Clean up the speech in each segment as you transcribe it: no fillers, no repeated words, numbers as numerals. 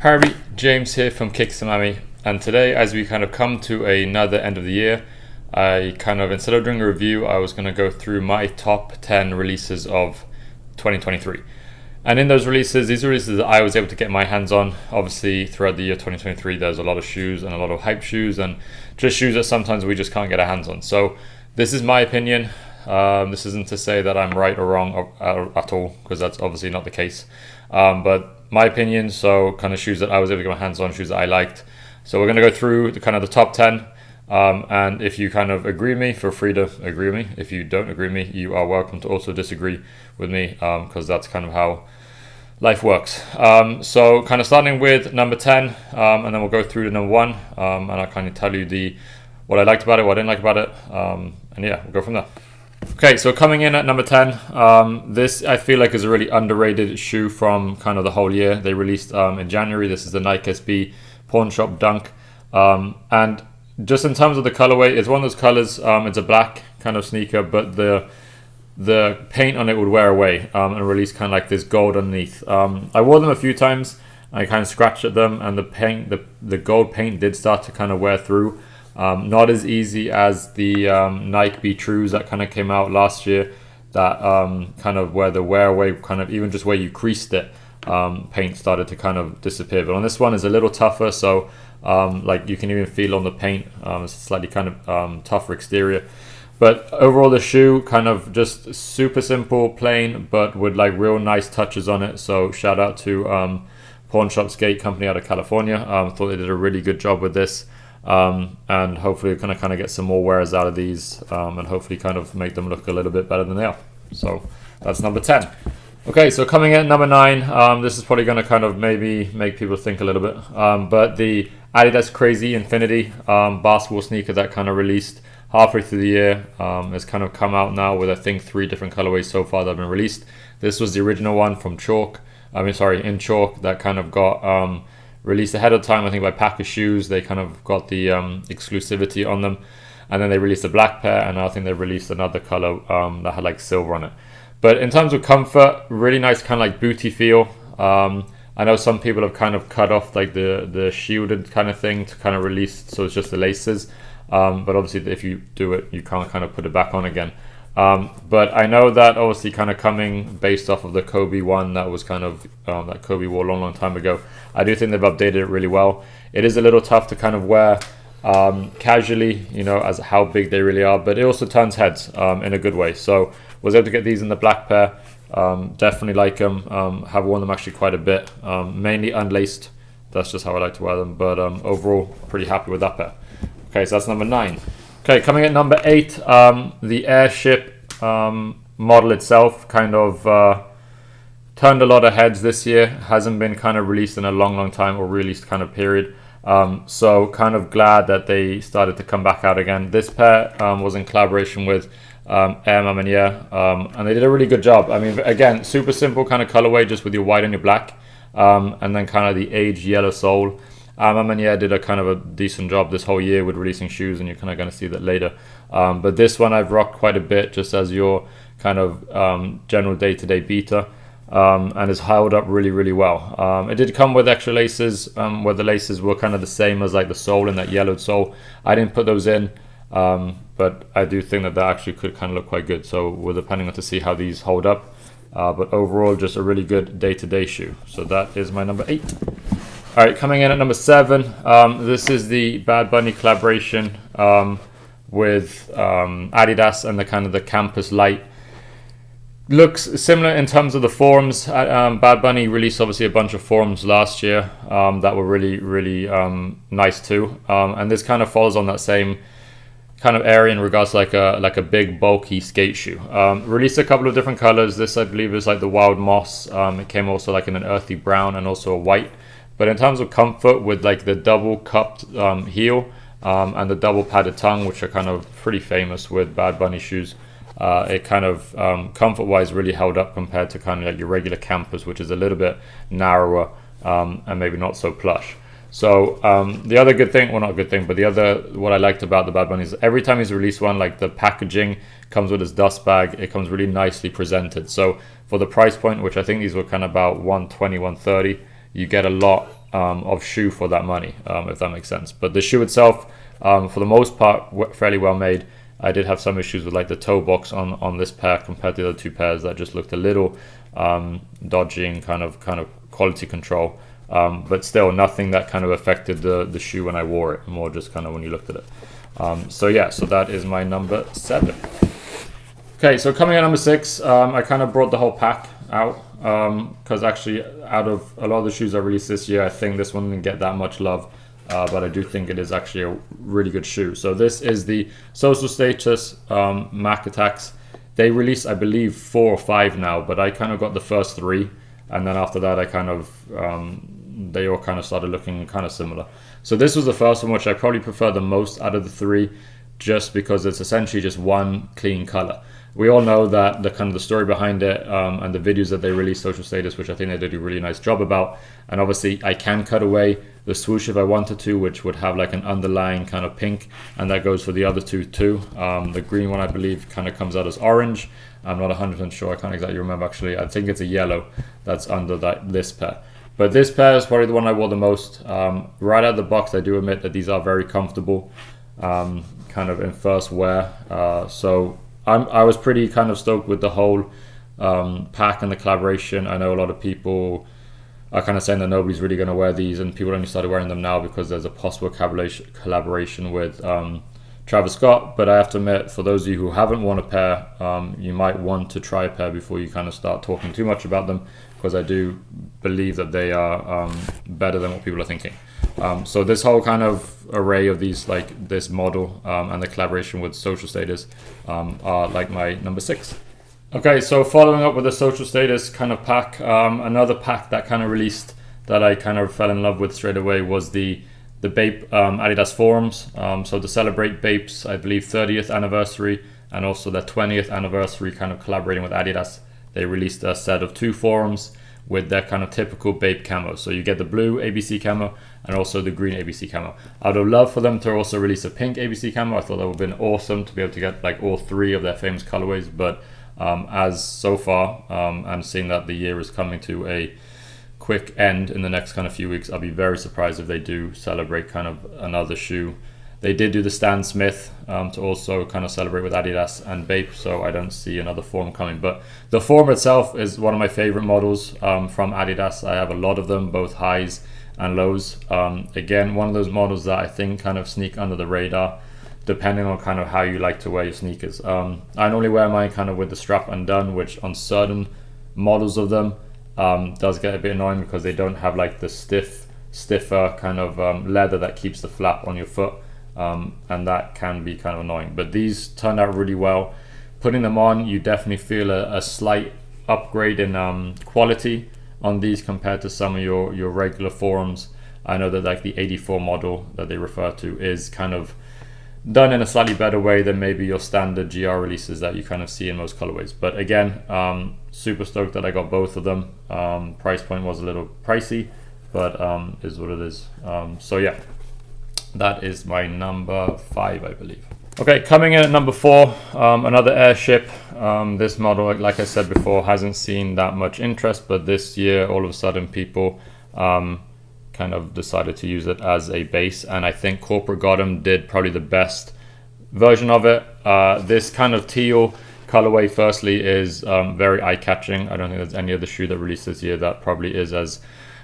Harvey, James here from Kicks Miami, and today as we kind of come to another end of the year, I kind of, instead of doing a review, I was going to go through my top 10 releases of 2023. And in those releases, these are releases that I was able to get my hands on. Obviously, throughout the year 2023, there's a lot of shoes and a lot of hype shoes and just shoes that sometimes we just can't get our hands on. So this is my opinion. This isn't to say that I'm right or wrong at all, because that's obviously not the case. But my opinion, so kind of shoes that I was able to get my hands on, shoes that I liked. So we're going to go through the kind of the top 10. And if you kind of agree with me, feel free to agree with me. If you don't agree with me, you are welcome to also disagree with me, because that's kind of how life works. So kind of starting with number 10, and then we'll go through to number 1, and I'll kind of tell you what I liked about it, what I didn't like about it, and yeah, we'll go from there. Okay, so coming in at number 10, this I feel like is a really underrated shoe from kind of the whole year. They released in January. This is the Nik SB Pawn Shop Dunk, and just in terms of the colorway, it's one of those colors. It's a black kind of sneaker, but the paint on it would wear away and release kind of like this gold underneath. I wore them a few times. I kind of scratched at them, and the paint, the gold paint did start to kind of wear through. Not as easy as the Nike Be Trues that kind of came out last year, that kind of where the wear away, kind of even just where you creased it, paint started to kind of disappear. But on this one is a little tougher, so like you can even feel on the paint, it's a slightly kind of tougher exterior. But overall the shoe kind of just super simple, plain, but with like real nice touches on it. So shout out to Pawn Shop Skate Company out of California. Thought they did a really good job with this. And hopefully we're going to kind of get some more wears out of these, and hopefully kind of make them look a little bit better than they are. So that's number 10. Okay, so coming in at number 9, this is probably going to kind of maybe make people think a little bit, but the Adidas Crazy Infinity basketball sneaker that kind of released halfway through the year has kind of come out now with I think 3 different colorways so far that have been released. This was the original one from in Chalk, that kind of got released ahead of time, I think by Packer Shoes. They kind of got the exclusivity on them, and then they released a black pair, and I think they released another color that had like silver on it. But in terms of comfort, really nice kind of like booty feel. I know some people have kind of cut off like the shielded kind of thing to kind of release, so it's just the laces, but obviously if you do it, you can't kind of put it back on again. But I know that obviously kind of coming based off of the Kobe one that was kind of that Kobe wore a long time ago. I do think they've updated it really well. It is a little tough to kind of wear casually, as how big they really are, but it also turns heads in a good way. So was able to get these in the black pair. Definitely like them. Have worn them actually quite a bit, mainly unlaced. That's just how I like to wear them, but overall pretty happy with that pair. Okay, so that's number 9. Okay, coming at number 8, the Airship model itself kind of turned a lot of heads this year. Hasn't been kind of released in a long time, or released kind of period. So kind of glad that they started to come back out again. This pair was in collaboration with Air Mamania, and they did a really good job. I mean, again, super simple kind of colorway, just with your white and your black, and then kind of the aged yellow sole. Mamania did a kind of a decent job this whole year with releasing shoes, and you're kind of going to see that later. But this one I've rocked quite a bit, just as your kind of general day-to-day beater, and has held up really well. It did come with extra laces, where the laces were kind of the same as like the sole and that yellowed sole. I didn't put those in, but I do think that actually could kind of look quite good. So we're depending on to see how these hold up. But overall, just a really good day-to-day shoe. So that is my number 8. All right, coming in at number 7, this is the Bad Bunny collaboration with Adidas and the kind of the Campus Light. Looks similar in terms of the forms. Bad Bunny released obviously a bunch of forms last year that were really nice too, and this kind of falls on that same kind of area in regards to like a big bulky skate shoe. Released a couple of different colors. This I believe is like the Wild Moss. It came also like in an earthy brown and also a white. But in terms of comfort, with like the double cupped heel and the double padded tongue, which are kind of pretty famous with Bad Bunny shoes, it kind of comfort-wise really held up compared to kind of like your regular campers, which is a little bit narrower and maybe not so plush. So the other good thing, well not a good thing, but what I liked about the Bad Bunny is every time he's released one, like the packaging comes with his dust bag, it comes really nicely presented. So for the price point, which I think these were kind of about 120, 130, you get a lot of shoe for that money, if that makes sense. But the shoe itself, for the most part, fairly well made. I did have some issues with like the toe box on this pair compared to the other two pairs that just looked a little dodgy in kind of quality control. But still nothing that kind of affected the shoe when I wore it, more just kind of when you looked at it. So yeah, so that is my number 7. Okay, so coming at number 6, I kind of brought the whole pack out because actually out of a lot of the shoes I released this year, I think this one didn't get that much love, but I do think it is actually a really good shoe. So this is the Social Status Mac Attacks. They released, I believe, 4 or 5 now, but I kind of got the first 3, and then after that I kind of they all kind of started looking kind of similar. So this was the first one, which I probably prefer the most out of the 3, just because it's essentially just one clean color. We all know that the kind of the story behind it and the videos that they released, Social Status, which I think they did a really nice job about. And obviously I can cut away the swoosh if I wanted to, which would have like an underlying kind of pink, and that goes for the other 2 too. The green one I believe kind of comes out as orange. I'm not 100% sure, I can't exactly remember actually. I think it's a yellow that's under this pair. But this pair is probably the one I wore the most. Right out of the box, I do admit that these are very comfortable, kind of in first wear. So I was pretty kind of stoked with the whole pack and the collaboration. I know a lot of people are kind of saying that nobody's really going to wear these, and people only started wearing them now because there's a possible collaboration with Travis Scott. But I have to admit, for those of you who haven't worn a pair, you might want to try a pair before you kind of start talking too much about them, because I do believe that they are better than what people are thinking. So this whole kind of array of these, like this model and the collaboration with Social Status are like my number 6. Okay, so following up with the Social Status kind of pack, another pack that kind of released that I kind of fell in love with straight away was the Bape Adidas Forums. So to celebrate Bape's, I believe, 30th anniversary and also their 20th anniversary, kind of collaborating with Adidas, they released a set of 2 forums with their kind of typical Bape camo. So you get the blue ABC camo and also the green ABC camo. I'd have loved for them to also release a pink ABC camo. I thought that would have been awesome to be able to get like all 3 of their famous colorways. But as so far, and seeing that the year is coming to a quick end in the next kind of few weeks, I'll be very surprised if they do celebrate kind of another shoe. They did do the Stan Smith to also kind of celebrate with Adidas and Bape, so I don't see another form coming. But the form itself is one of my favorite models from Adidas. I have a lot of them, both highs and lows. Again, one of those models that I think kind of sneak under the radar, depending on kind of how you like to wear your sneakers. I normally wear mine kind of with the strap undone, which on certain models of them does get a bit annoying because they don't have like the stiffer kind of leather that keeps the flap on your foot. And that can be kind of annoying, but these turned out really well. Putting them on, you definitely feel a slight upgrade in quality on these compared to some of your regular forums. I know that like the 84 model that they refer to is kind of done in a slightly better way than maybe your standard GR releases that you kind of see in most colorways. But again, super stoked that I got both of them. Price point was a little pricey, but is what it is. So yeah, that is my number 5, I believe. Okay, coming in at number 4, another Airship. This model, like I said before, hasn't seen that much interest, but this year, all of a sudden, people kind of decided to use it as a base, and I think Corporate Gotham did probably the best version of it. This kind of teal colorway, firstly, is very eye-catching. I don't think there's any other shoe that released this year that probably is as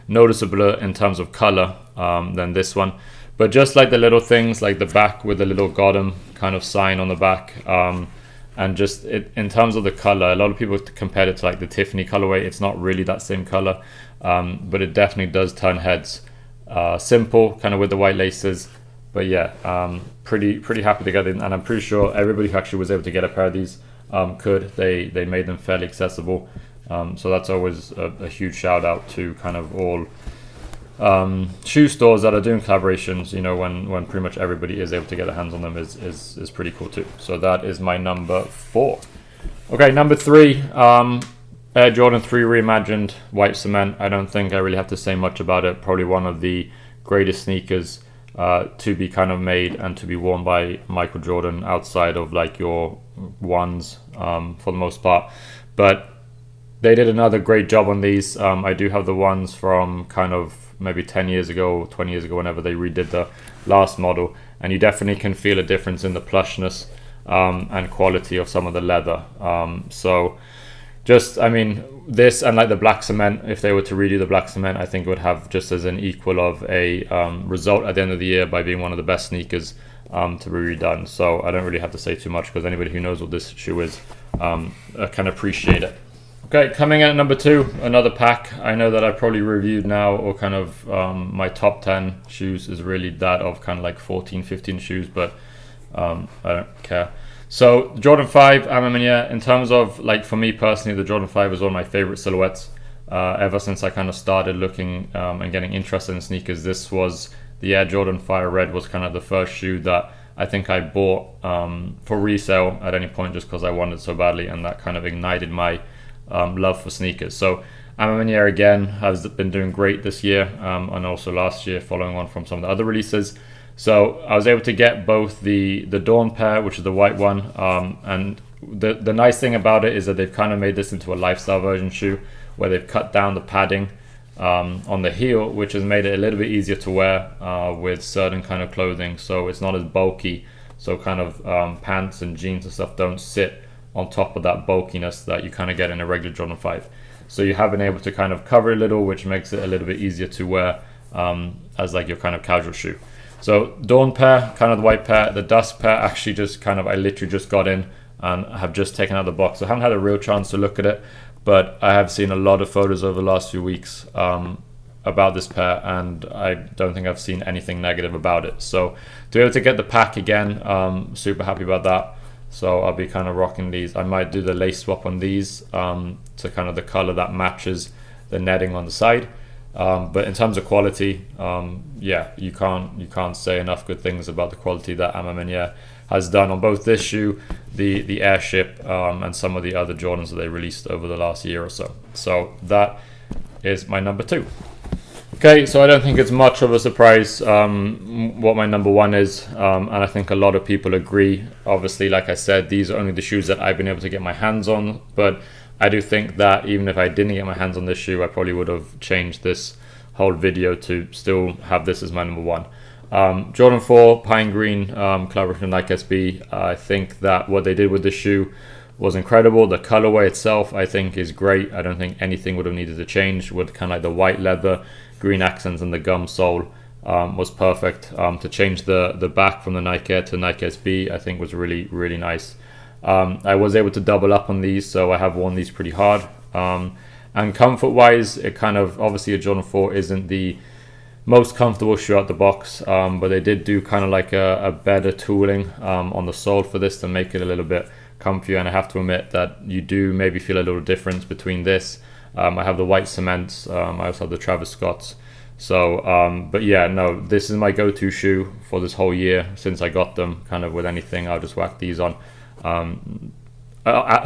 noticeable in terms of color than this one. But just like the little things, like the back with the little Gotham kind of sign on the back, and just in terms of the color, a lot of people compared it to like the Tiffany colorway. It's not really that same color, but it definitely does turn heads. Simple, kind of with the white laces, but yeah, pretty happy to get it, and I'm pretty sure everybody who actually was able to get a pair of these could. They made them fairly accessible, so that's always a huge shout out to kind of all shoe stores that are doing collaborations, you know, when pretty much everybody is able to get their hands on them is pretty cool too. So that is my number 4. Okay, number 3, Air Jordan 3 Reimagined White Cement. I don't think I really have to say much about it. Probably one of the greatest sneakers to be kind of made and to be worn by Michael Jordan outside of like your ones for the most part. But they did another great job on these. I do have the ones from kind of maybe 10 years ago, 20 years ago, whenever they redid the last model, and you definitely can feel a difference in the plushness and quality of some of the leather. So just, I mean, this and like the black cement, if they were to redo the black cement, I think it would have just as an equal of a result at the end of the year by being one of the best sneakers to be redone. So I don't really have to say too much, because anybody who knows what this shoe is can appreciate it. Okay, coming in at number 2, another pack. I know that I probably reviewed now, or kind of my top 10 shoes is really that of kind of like 14, 15 shoes, but I don't care. So Jordan 5 Amamania, in terms of like, for me personally, the Jordan 5 is one of my favorite silhouettes. Ever since I kind of started looking and getting interested in sneakers, this was the Air Jordan Fire Red was kind of the first shoe that I think I bought for resale at any point, just because I wanted so badly, and that kind of ignited my love for sneakers. So Amamania again has been doing great this year, and also last year, following on from some of the other releases. So I was able to get both the Dawn pair, which is the white one, and the nice thing about it is that they've kind of made this into a lifestyle version shoe, where they've cut down the padding on the heel, which has made it a little bit easier to wear with certain kind of clothing, so it's not as bulky. So kind of pants and jeans and stuff don't sit on top of that bulkiness that you kind of get in a regular Jordan 5. So you have been able to kind of cover a little, which makes it a little bit easier to wear as like your kind of casual shoe. So Dawn pair, kind of the white pair. The Dusk pair, actually just kind of, I literally just got in and have just taken out the box. I haven't had a real chance to look at it, but I have seen a lot of photos over the last few weeks about this pair, and I don't think I've seen anything negative about it. So to be able to get the pack again, super happy about that. So I'll be kind of rocking these. I might do the lace swap on these to kind of the color that matches the netting on the side. But in terms of quality, yeah, you can't say enough good things about the quality that Amamania has done on both this shoe, the Airship, and some of the other Jordans that they released over the last year or so. So that is my number 2. Okay, so I don't think it's much of a surprise what my number 1 is, and I think a lot of people agree. Obviously, like I said, these are only the shoes that I've been able to get my hands on, but I do think that even if I didn't get my hands on this shoe, I probably would have changed this whole video to still have this as my number 1. Jordan 4 Pine Green collaboration with Nik SB. I think that what they did with this shoe was incredible. The colorway itself, I think, is great. I don't think anything would have needed to change, with kind of like the white leather, green accents, and the gum sole was perfect. To change the back from the Nike Air to Nike SB, I think was really, really nice. I was able to double up on these, so I have worn these pretty hard. And comfort wise, it kind of, obviously a Jordan 4 isn't the most comfortable shoe out the box, but they did do kind of like a better tooling on the sole for this to make it a little bit comfier. And I have to admit that you do maybe feel a little difference between this. I have the white cements, I also have the Travis Scotts. So but yeah, no, this is my go-to shoe for this whole year since I got them. Kind of with anything, I'll just whack these on.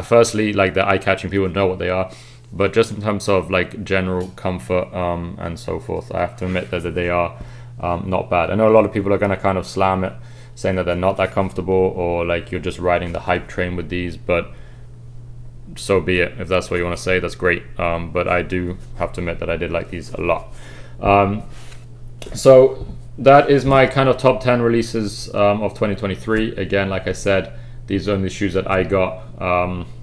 Firstly, like the eye-catching, people know what they are, but just in terms of like general comfort and so forth, I have to admit that they are not bad. I know a lot of people are going to kind of slam it, saying that they're not that comfortable, or like you're just riding the hype train with these, but so be it. If that's what you want to say, that's great. But I do have to admit that I did like these a lot. So that is my kind of top 10 releases of 2023. Again, like I said, these are only shoes that I got.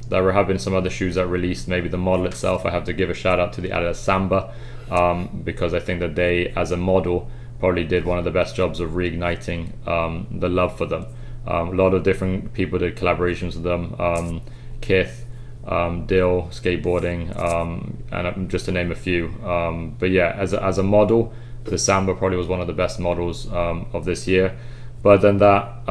There have been some other shoes that released. Maybe the model itself, I have to give a shout out to the Adidas Samba, because I think that they, as a model, probably did one of the best jobs of reigniting the love for them. A lot of different people did collaborations with them. Kith, Dill, skateboarding, and just to name a few. But yeah, as a model, the Samba probably was one of the best models of this year. But then that,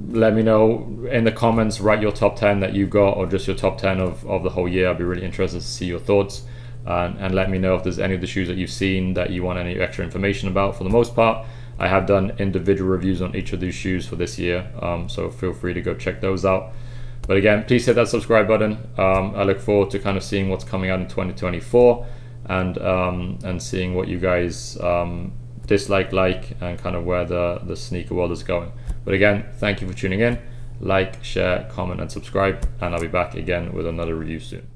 let me know in the comments, write your top 10 that you got, or just your top 10 of the whole year. I'd be really interested to see your thoughts, and let me know if there's any of the shoes that you've seen that you want any extra information about. For the most part, I have done individual reviews on each of these shoes for this year, so feel free to go check those out. But again, please hit that subscribe button. I look forward to kind of seeing what's coming out in 2024, and seeing what you guys dislike, and kind of where the sneaker world is going. But again, thank you for tuning in. Like, share, comment, and subscribe, and I'll be back again with another review soon.